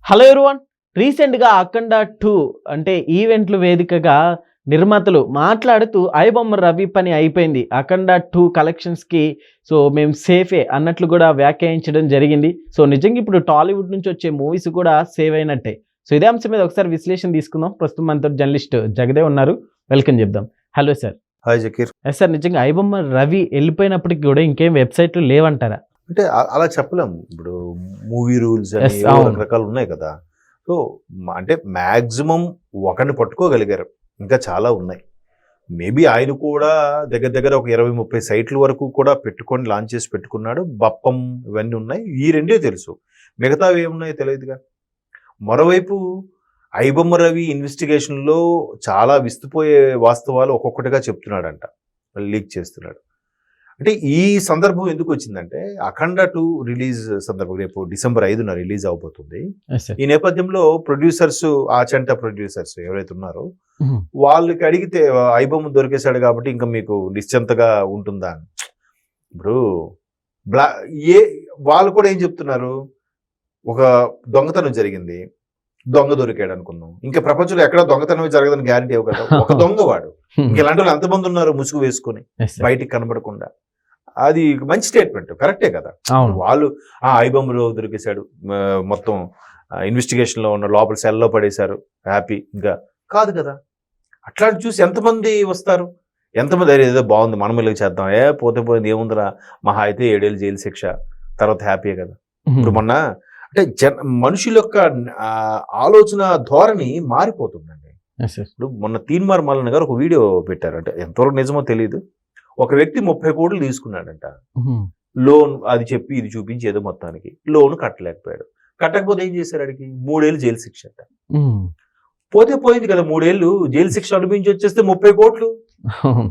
Hello everyone. రీసెంట్‌గా 'అఖండ 2' అంటే ఈవెంట్‌లు వేదికగా నిర్మాతలు మాట్లాడుతూ ఐబొమ్మ రవి పని అయిపోయింది. 'అఖండ 2' కలెక్షన్స్‌కి మేము సేఫే అన్నట్లు కూడా వ్యాఖ్యానించడం జరిగింది. నిజంగా ఇప్పుడు టాలీవుడ్ నుంచి వచ్చే మూవీస్ కూడా సేవ్ అయినట్టే. ఇదే అంశం మీద ఒకసారి విశ్లేషణ తీసుకుందాం. ప్రస్తుతం మనతో జర్నలిస్ట్ జగదేవ్ ఉన్నారు. వెల్కమ్ చెప్దాం. Hello sir. Hi Zakir. Sir, నిజంగా ఐబొమ్మ రవి వెళ్ళిపోయినప్పటికి కూడా ఇంకేం వెబ్‌సైట్లు లేవంటారా? అంటే అలా చెప్పలేం. ఇప్పుడు మూవీ రూల్స్ అని Yes, అవును. రకరకాలు ఉన్నాయి కదా. సో అంటే మ్యాక్సిమం ఒకరిని పట్టుకోగలిగారు. ఇంకా చాలా ఉన్నాయి. మేబీ ఆయన కూడా దగ్గర దగ్గర ఒక 20-30 సైట్ల వరకు కూడా పెట్టుకొని లాంచ్ చేసి పెట్టుకున్నాడు. బప్పం ఇవన్నీ ఉన్నాయి. ఈ రెండే తెలుసు. మిగతావి ఏమున్నాయో తెలియదుగా. మరోవైపు ఐబొమ్మ రవి ఇన్వెస్టిగేషన్లో చాలా విస్తుపోయే వాస్తవాలు ఒక్కొక్కటిగా చెప్తున్నాడంట, లీక్ చేస్తున్నాడు. అంటే ఈ సందర్భం ఎందుకు వచ్చిందంటే 'అఖండ 2' రిలీజ్ సందర్భం రేపు డిసెంబర్ 5న రిలీజ్ అవబోతుంది. Yes, sir. ఈ నేపథ్యంలో ప్రొడ్యూసర్స్, ఆచంట ప్రొడ్యూసర్స్ ఎవరైతే ఉన్నారో Mhm. వాళ్ళకి అడిగితే ఐబొమ్మ దొరికేశాడు కాబట్టి ఇంకా మీకు నిశ్చింతగా ఉంటుందా అని. ఇప్పుడు వాళ్ళు కూడా ఏం చెప్తున్నారు, ఒక దొంగతనం జరిగింది, దొంగ దొరికాడు అనుకుందాం. ఇంకా ప్రపంచంలో ఎక్కడ దొంగతనం జరగదని గ్యారంటీ ఇవ్వ కదా. ఒక దొంగ వాడు. ఇలాంటి వాళ్ళు ఎంతమంది ఉన్నారు ముసుగు వేసుకొని Yes, sir. బయటికి కనబడకుండా. అది మంచి స్టేట్మెంట్, కరెక్టే కదా. అవును. వాళ్ళు ఐబొమ్మలో దొరికేశాడు, మొత్తం ఇన్వెస్టిగేషన్ లో ఉన్న లోపల సెల్లో పడేశారు, హ్యాపీ. ఇంకా కాదు కదా. అట్లాంటి చూసి ఎంతమంది వస్తారు, ఎంతమంది ఏదో బాగుంది మనం ఇలాగ చేద్దాం, పోతే పోయింది ఏముందిరా, మహా అయితే 7 ఏళ్ళు జైలు శిక్ష, తర్వాత హ్యాపీయే కదా. ఇప్పుడు మొన్న అంటే మనుషుల యొక్క ఆలోచన ధోరణి మారిపోతుందండి. Yes, sir. ఇప్పుడు మొన్న తీన్మార్ మల్లన్న గారు ఒక వీడియో పెట్టారంట, ఎంతవరకు నిజమో తెలియదు. ఒక వ్యక్తి 30 కోట్లు తీసుకున్నాడంట Mhm. లోన్, అది చెప్పి ఇది చూపించి ఏదో మొత్తానికి లోన్ కట్టలేకపోయాడు. కట్టకపోతే ఏం చేశారు, అడిగి 3 ఏళ్ళు జైలు శిక్ష అంట. Mhm. పోతే పోయింది కదా, 3 ఏళ్ళు జైలు శిక్ష అనుభవించి వచ్చేస్తే 30 కోట్లు,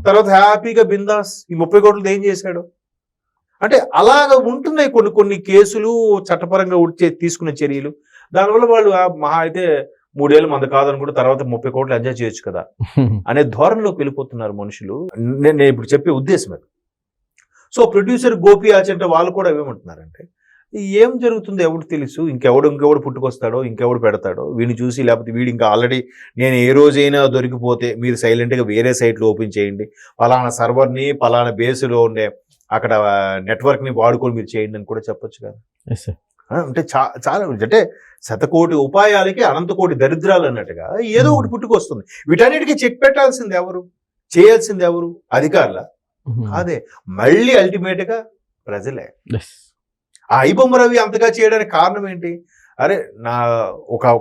తర్వాత హ్యాపీగా బిందాస్. ఈ 30 కోట్లు ఏం చేశాడు అంటే అలాగ ఉంటున్నాయి కొన్ని కొన్ని కేసులు, చట్టపరంగా తీసుకునే చర్యలు. దానివల్ల వాళ్ళు మహా అయితే 3 ఏళ్ళు మంది కాదనుకుంటే తర్వాత 30 కోట్లు ఎంజాయ్ చేయొచ్చు కదా అనే ధోరణిలోకి వెళ్ళిపోతున్నారు మనుషులు. నేను ఇప్పుడు చెప్పే ఉద్దేశం అది. సో ప్రొడ్యూసర్ గోపి ఆచంట వాళ్ళు కూడా ఏమంటున్నారంటే, ఏం జరుగుతుందో ఎవడు తెలుసు, ఇంకెవడు పుట్టుకొస్తాడో, ఇంకెవడు పెడతాడో వీడిని చూసి, లేకపోతే వీడు ఇంకా ఆల్రెడీ నేను ఏ రోజైనా దొరికిపోతే మీరు సైలెంట్గా వేరే సైట్లు ఓపెన్ చేయండి, పలానా సర్వర్ని పలానా బేస్లో ఉండే అక్కడ నెట్వర్క్ని వాడుకొని మీరు చేయండి అని కూడా చెప్పొచ్చు కదా. Yes, sir. అంటే చాలా అంటే 100 ఉపాయాలకి అనంతకోటి దరిద్రాలు అన్నట్టుగా ఏదో ఒకటి పుట్టుకొస్తుంది. వీటన్నిటికీ చెక్ పెట్టాల్సింది ఎవరు, చేయాల్సింది ఎవరు, అధికారుల Mhm. కాదే, మళ్ళీ అల్టిమేట్ గా ప్రజలే. Yes. ఆ ఐబొమ్మ రవి అంతగా చేయడానికి కారణం ఏంటి, అరే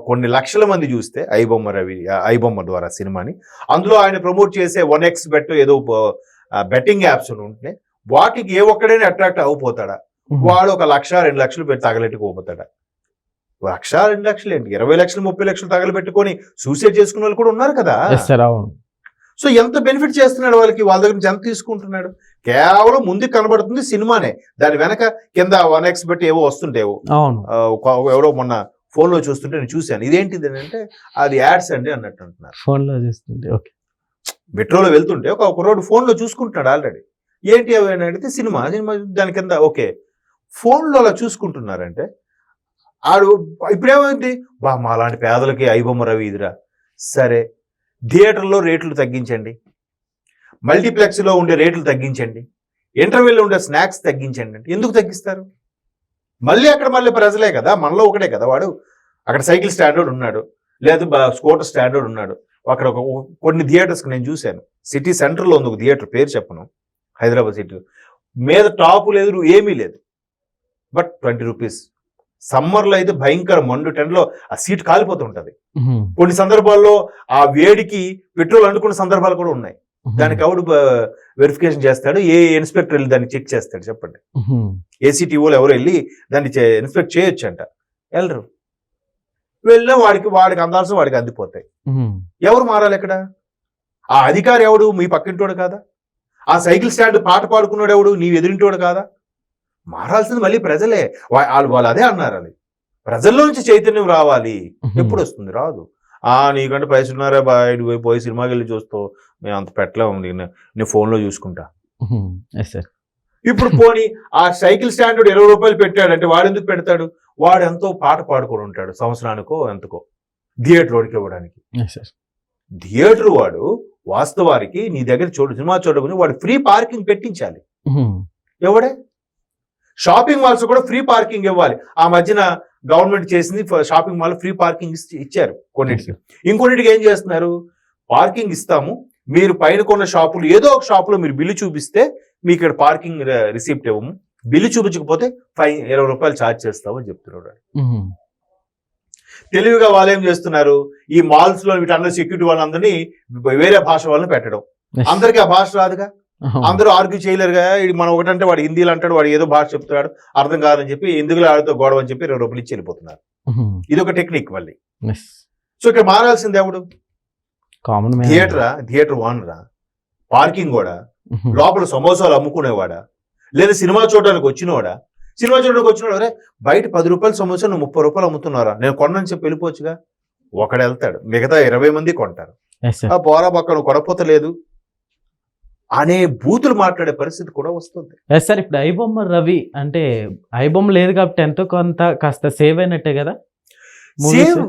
కొన్ని లక్షల మంది చూస్తే ఐబొమ్మ రవి ఐబొమ్మ ద్వారా సినిమాని, అందులో ఆయన ప్రమోట్ చేసే 1x బెట్ ఏదో బెట్టింగ్ యాప్స్ ఉంటే వాటికి ఏ ఒక్కడైనా అట్రాక్ట్ అవ్వపోతాడా, Mhm. వాడు 1 లక్ష 2 లక్షలు పెట్టి తగలెట్టుకోపోతాడా. 1 లక్ష 2 లక్షలు ఏంటి, 20 లక్షలు 30 లక్షలు తగలబెట్టుకొని సూసైడ్ చేసుకునే వాళ్ళు కూడా ఉన్నారు కదా. Yes, sir. అవును. సో ఎంత బెనిఫిట్ చేస్తున్నాడు వాళ్ళకి, వాళ్ళ దగ్గర నుంచి ఎంత తీసుకుంటున్నాడు. కేవలం ముందుకు కనబడుతుంది సినిమానే, దాని వెనక కింద 1x బెట్ ఏవో వస్తుంటేవో. అవును. ఎవరో మొన్న ఫోన్ లో చూస్తుంటే నేను చూశాను, ఇదేంటిది అంటే అది యాడ్స్ అండి అన్నట్టు అంటున్నారు. ఫోన్ లో చూస్తుంటే ఓకే. మెట్రోలో వెళ్తుంటే ఒక రోడ్డు ఫోన్ లో చూసుకుంటున్నాడు ఆల్రెడీ. ఏంటి అవి అని అడిగితే సినిమా దాని కింద ఓకే. ఫోన్లో అలా చూసుకుంటున్నారంటే ఆడు ఇప్పుడేమైంది, మా అలాంటి పేదలకి ఐబొమ్మ రవి ఇదిరా. సరే, థియేటర్లో రేట్లు తగ్గించండి, మల్టీప్లెక్స్లో ఉండే రేట్లు తగ్గించండి, ఇంటర్వెల్లో ఉండే స్నాక్స్ తగ్గించండి అంటే ఎందుకు తగ్గిస్తారు? మళ్ళీ ప్రజలే కదా, మనలో ఒకటే కదా వాడు. అక్కడ సైకిల్ స్టాండర్డ్ ఉన్నాడు, లేదా స్కూటర్ స్టాండర్డ్ ఉన్నాడు. అక్కడ కొన్ని థియేటర్స్కి నేను చూశాను, సిటీ సెంటర్లో ఉంది ఒక థియేటర్, పేరు చెప్పను, హైదరాబాద్ సిటీ మీద టాపు లేదు, ఏమీ లేదు, బట్ 20 రూపీస్. సమ్మర్లో అయితే భయంకర మండు టెంట్లో ఆ సీట్ కాలిపోతుంటది. Mhm. కొన్ని సందర్భాల్లో ఆ వేడికి పెట్రోల్ అంటుకున్న సందర్భాలు కూడా ఉన్నాయి. Mhm. దానికి ఎవడు వెరిఫికేషన్ చేస్తాడు, ఏ ఇన్స్పెక్టర్ వెళ్ళి దాన్ని చెక్ చేస్తాడు చెప్పండి. Mhm. ఏసీటీఓలు ఎవరు వెళ్ళి దాన్ని ఇన్స్పెక్ట్ చేయొచ్చు అంట, వెళ్ళరు. వెళ్ళినా వాడికి అందాల్సిన వాడికి అందిపోతాయి. Mhm. ఎవరు మారాలి ఇక్కడ? ఆ అధికారి ఎవడు, మీ పక్కింటోడు కాదా? ఆ సైకిల్ స్టాండ్ పాట పాడుకున్నాడు ఎవడు, నీ ఎదురింటోడు కాదా? మారాల్సింది మళ్ళీ ప్రజలే. వాళ్ళు అదే అన్నారు, అది ప్రజల్లో నుంచి చైతన్యం రావాలి. Mhm. ఎప్పుడు వస్తుంది? రాదు. నీకంటే పైసలు ఉన్నారా బాయ్, పోయి సినిమాకి వెళ్ళి చూస్తావు, మేము అంత పెట్టలేము, నేను ఫోన్లో చూసుకుంటా. Mhm. Yes, sir. ఇప్పుడు పోనీ ఆ సైకిల్ స్టాండ్ 20 రూపాయలు పెట్టాడంటే వాడు ఎందుకు పెడతాడు? వాడు ఎంతో పాట పాడుకొని ఉంటాడు సంవత్సరానికో ఎంతకో థియేటర్ వాడికి ఇవ్వడానికి. Yes, sir. థియేటర్ వాడు వాస్తవానికి నీ దగ్గర సినిమా చూడకుండా వాడు ఫ్రీ పార్కింగ్ పెట్టించాలి. ఎవడే? షాపింగ్ మాల్స్ కూడా ఫ్రీ పార్కింగ్ ఇవ్వాలి. ఆ మధ్యన గవర్నమెంట్ చేసింది, షాపింగ్ మాల్ ఫ్రీ పార్కింగ్ ఇచ్చారు కొన్నిటికి. ఇంకొన్నిటికి ఏం చేస్తున్నారు, పార్కింగ్ ఇస్తాము, మీరు పైన కొన్న షాపులు ఏదో ఒక షాపులో మీరు బిల్లు చూపిస్తే మీకు ఇక్కడ పార్కింగ్ రిసిప్ట్ ఇవ్వము, బిల్లు చూపించకపోతే ఫైన్ 20 రూపాయలు ఛార్జ్ చేస్తామని చెప్తున్నాడు. తెలివిగా వాళ్ళు ఏం చేస్తున్నారు, ఈ మాల్స్ లో వీటన్న సెక్యూరిటీ వాళ్ళందరినీ వేరే భాష వాళ్ళని పెట్టడం. అందరికీ ఆ భాష రాదుగా, అందరూ ఆర్గ్యూ చేయలేరుగా. మనం ఒకటంటే వాడు హిందీలో అంటాడు, వాడు ఏదో భాష చెప్తున్నాడు, అర్థం కాదని చెప్పి ఎందుకు ఆడితో గొడవ అని చెప్పి 20 రూపాయలు ఇచ్చి వెళ్ళిపోతున్నారు. ఇది ఒక టెక్నిక్ మళ్ళీ. సో ఇక్కడ మారాల్సింది ఎవడు? థియేటర్ ఓనరా, పార్కింగ్ కూడా, లోపల సమోసాలు అమ్ముకునేవాడా, లేదా సినిమా చూడడానికి వచ్చినవాడా? సినిమా చూడడానికి వచ్చినాడు, అరే బయట 10 రూపాయల సమోసా నువ్వు 30 రూపాయలు అమ్ముతున్నారా, నేను కొనని చెప్పి వెళ్ళిపోవచ్చుగా. ఒకడు వెళ్తాడు, మిగతా 20 మంది కొంటారు. ఆ పోరా పక్క నువ్వు కొనపోతలేదు అనే బూతులు మాట్లాడే పరిస్థితి కూడా వస్తుంది. సార్ ఇప్పుడు ఐబొమ్మ రవి అంటే ఐబొమ్మ లేదు కాబట్టి ఎంతో కొంత కాస్త సేవ్ అయినట్టే కదా. సేవ్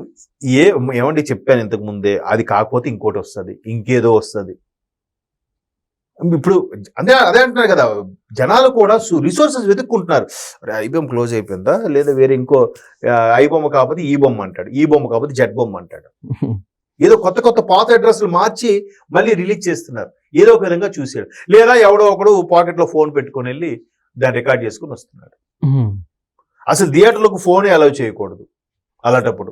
ఏమండి చెప్పాను ఇంతకు ముందే, అది కాకపోతే ఇంకోటి వస్తుంది, ఇంకేదో వస్తుంది. ఇప్పుడు అదే అంటున్నారు కదా, జనాలు కూడా రిసోర్సెస్ వెతుక్కుంటున్నారు. ఐబొమ్మ క్లోజ్ అయిపోయిందా, లేదా వేరే ఇంకో ఐబొమ్మ కాకపోతే ఈ బొమ్మ అంటాడు, ఈ బొమ్మ కాకపోతే జెడ్ బొమ్మ అంటాడు. ఏదో కొత్త పాత అడ్రస్లు మార్చి మళ్ళీ రిలీజ్ చేస్తున్నారు. ఏదో ఒక విధంగా చూసాడు, లేదా ఎవడో ఒకడు పాకెట్లో ఫోన్ పెట్టుకొని వెళ్ళి దాన్ని రికార్డ్ చేసుకుని వస్తున్నాడు. అసలు థియేటర్లకు ఫోనే అలౌ చేయకూడదు అలాంటప్పుడు.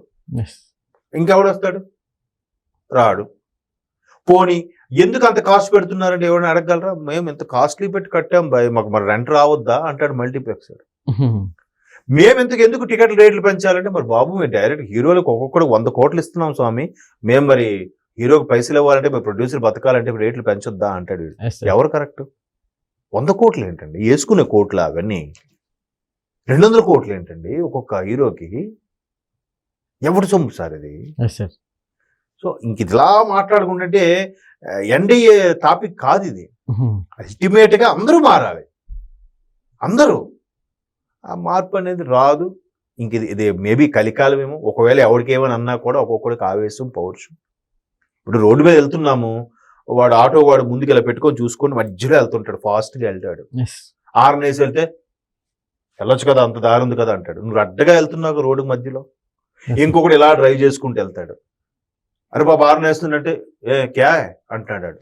ఇంకెవడు వస్తాడు? రాడు. పోనీ ఎందుకు అంత కాస్ట్ పెడుతున్నారంటే ఎవరైనా అడగగలరా? మేము ఎంత కాస్ట్లీ పెట్టి కట్టాం భయ్, మాకు మరి రెంట్ రావద్దా అంటాడు మల్టీప్లెక్స్. మేము ఎందుకు టికెట్ల రేట్లు పెంచాలంటే, మరి బాబు మేము డైరెక్ట్ హీరోలకు ఒక్కొక్కడు 100 కోట్లు ఇస్తున్నాం స్వామి, మేము మరి హీరోకి పైసలు ఇవ్వాలంటే మరి ప్రొడ్యూసర్ బతకాలంటే రేట్లు పెంచొద్దా అంటాడు. ఎవరు కరెక్ట్? 100 కోట్లు ఏంటండి, వేసుకునే కోట్లు అవన్నీ 200 కోట్లు ఏంటండి ఒక్కొక్క హీరోకి? ఎవడు సొమ్ము సార్ ఇది? సో ఇంక ఇదిలా మాట్లాడుకుంటుంటే ఎన్డీఏ టాపిక్ కాదు ఇది. అల్టిమేట్ గా అందరూ మారాలి, అందరూ. ఆ మార్పు అనేది రాదు. ఇంక ఇది మేబీ కలికాలమేమో. ఒకవేళ ఎవరికి ఏమని అన్నా కూడా ఒక్కొక్కడికి ఆవేశం, పౌరుషం. ఇప్పుడు రోడ్డు మీద వెళ్తున్నాము, వాడు ఆటో వాడు ముందుకు ఇలా పెట్టుకొని చూసుకొని మధ్యలో వెళ్తుంటాడు, ఫాస్ట్గా వెళ్తాడు. ఆర్నేసి వెళ్తే వెళ్ళొచ్చు కదా, అంత దారి ఉంది కదా అంటాడు. నువ్వు అడ్డగా వెళ్తున్నావు రోడ్డు మధ్యలో. ఇంకొకటి ఇలా డ్రైవ్ చేసుకుంటూ వెళ్తాడు. అరే బాబు ఆర్నేస్తుందంటే క్యా అంటున్నాడు.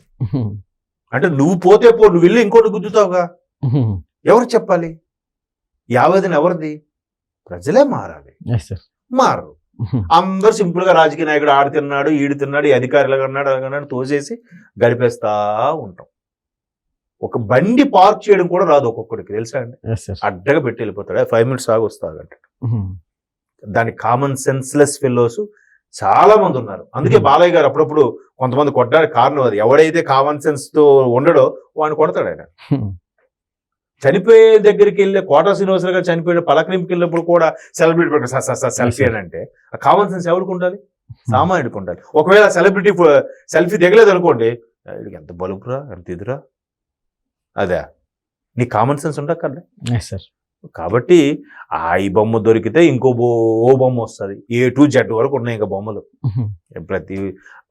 అంటే నువ్వు పోతే పో, నువ్వు వెళ్ళి ఇంకోటి గుద్దుతావుగా. ఎవరు చెప్పాలి? ఈ ఆవేదన ఎవరిది? ప్రజలే మారాలి. మారు. అందరూ సింపుల్ గా రాజకీయ నాయకుడు ఆడు తిన్నాడు, ఈడు తిన్నాడు, ఈ అధికారులుగా ఉన్నాడు, అలాగన్నాడు తోసేసి గడిపేస్తా ఉంటాం. ఒక బండి పార్క్ చేయడం కూడా రాదు ఒక్కొక్కడికి, తెలుసా అండి? అడ్డగా పెట్టి వెళ్ళిపోతాడు. 5 మినిట్స్ ఆగి వస్తాడు అంటే. దానికి కామన్ సెన్స్లెస్ ఫెలోస్ చాలా మంది ఉన్నారు. అందుకే బాలయ్య గారు అప్పుడప్పుడు కొంతమంది కొట్టడానికి కారణం అది. ఎవడైతే కామన్ సెన్స్ తో ఉండడో వాడిని కొడతాడు ఆయన. చనిపోయే దగ్గరికి వెళ్ళి కోట శ్రీనివాసరావు గారు చనిపోయిన పలకరింపుకి వెళ్ళినప్పుడు కూడా సెలబ్రిటీ పెట్టారు సెల్ఫీ అని అంటే ఆ కామన్ సెన్స్ ఎవరికి ఉండాలి? సామాన్యుడికి ఉండాలి. ఒకవేళ సెలబ్రిటీ సెల్ఫీ దిగలేదు అనుకోండి, వీడికి ఎంత బలుపురా, ఎంత ఇదిరా, అదే నీ కామన్ సెన్స్ ఉండక్కర్లే. కాబట్టి ఈ బొమ్మ దొరికితే ఇంకో ఓ బొమ్మ వస్తుంది, A to Z వరకు ఉన్నాయి ఇంకా బొమ్మలు ప్రతి.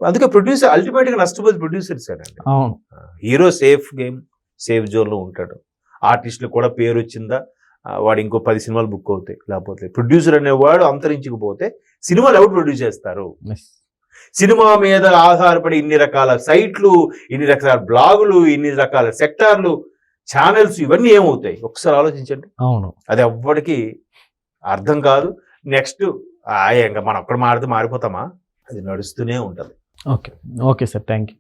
అందుకే ప్రొడ్యూసర్ అల్టిమేట్ గా నష్టపోతే ప్రొడ్యూసర్స్ అండి. Hero safe game, safe zone లో ఉంటాడు. ఆర్టిస్టులు కూడా పేరు వచ్చిందా, వాడు ఇంకో 10 సినిమాలు బుక్ అవుతాయి. లేకపోతే ప్రొడ్యూసర్ అనేవాడు అంతరించకపోతే సినిమాలు ఎవరు ప్రొడ్యూస్ చేస్తారు? సినిమా మీద ఆధారపడి ఇన్ని రకాల సైట్లు, ఇన్ని రకాల బ్లాగులు, ఇన్ని రకాల సెక్టార్లు, ఛానల్స్, ఇవన్నీ ఏమవుతాయి ఒకసారి ఆలోచించండి. అవును, అది ఎవ్వడికి అర్థం కాదు. నెక్స్ట్ ఇంకా మనం ఒక్కడ మారితే మారిపోతామా? అది నడుస్తూనే ఉంటుంది. Okay sir, thank you.